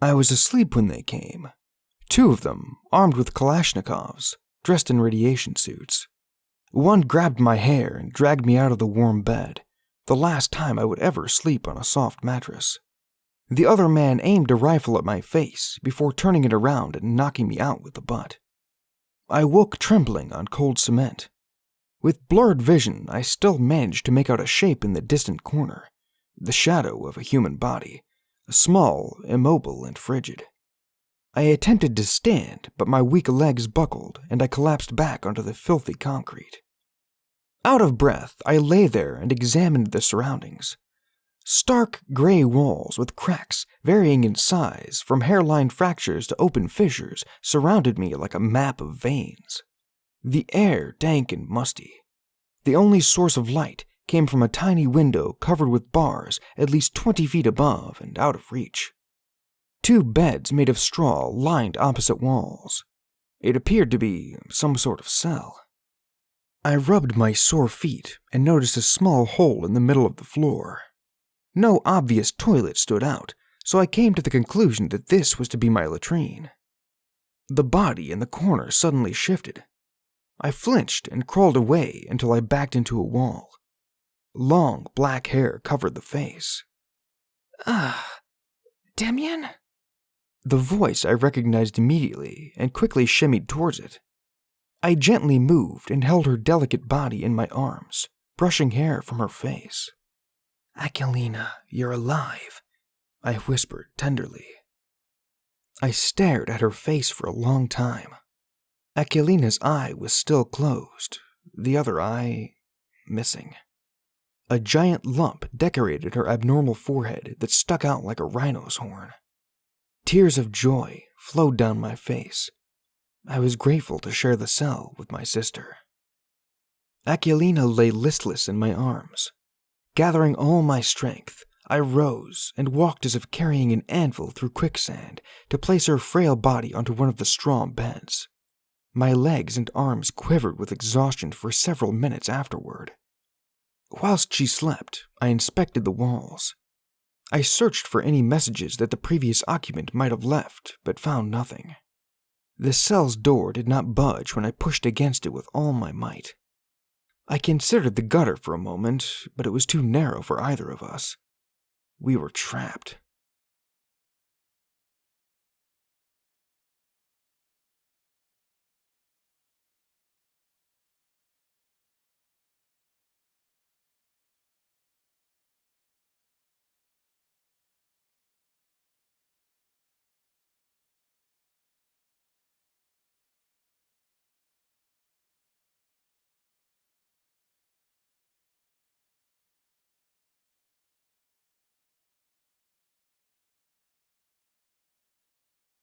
I was asleep when they came. 2 of them, armed with Kalashnikovs, dressed in radiation suits. One grabbed my hair and dragged me out of the warm bed, the last time I would ever sleep on a soft mattress. The other man aimed a rifle at my face before turning it around and knocking me out with the butt. I woke trembling on cold cement. With blurred vision, I still managed to make out a shape in the distant corner, the shadow of a human body, small, immobile, and frigid. I attempted to stand, but my weak legs buckled and I collapsed back onto the filthy concrete. Out of breath, I lay there and examined the surroundings. Stark gray walls with cracks varying in size from hairline fractures to open fissures surrounded me like a map of veins. The air dank and musty. The only source of light came from a tiny window covered with bars at least 20 feet above and out of reach. 2 beds made of straw lined opposite walls. It appeared to be some sort of cell. I rubbed my sore feet and noticed a small hole in the middle of the floor. No obvious toilet stood out, so I came to the conclusion that this was to be my latrine. The body in the corner suddenly shifted. I flinched and crawled away until I backed into a wall. Long black hair covered the face. Damien? The voice I recognized immediately and quickly shimmied towards it. I gently moved and held her delicate body in my arms, brushing hair from her face. Aquilina, you're alive, I whispered tenderly. I stared at her face for a long time. Aquilina's eye was still closed, the other eye missing. A giant lump decorated her abnormal forehead that stuck out like a rhino's horn. Tears of joy flowed down my face. I was grateful to share the cell with my sister. Aquilina lay listless in my arms. Gathering all my strength, I rose and walked as if carrying an anvil through quicksand to place her frail body onto one of the straw beds. My legs and arms quivered with exhaustion for several minutes afterward. Whilst she slept, I inspected the walls. I searched for any messages that the previous occupant might have left, but found nothing. The cell's door did not budge when I pushed against it with all my might. I considered the gutter for a moment, but it was too narrow for either of us. We were trapped.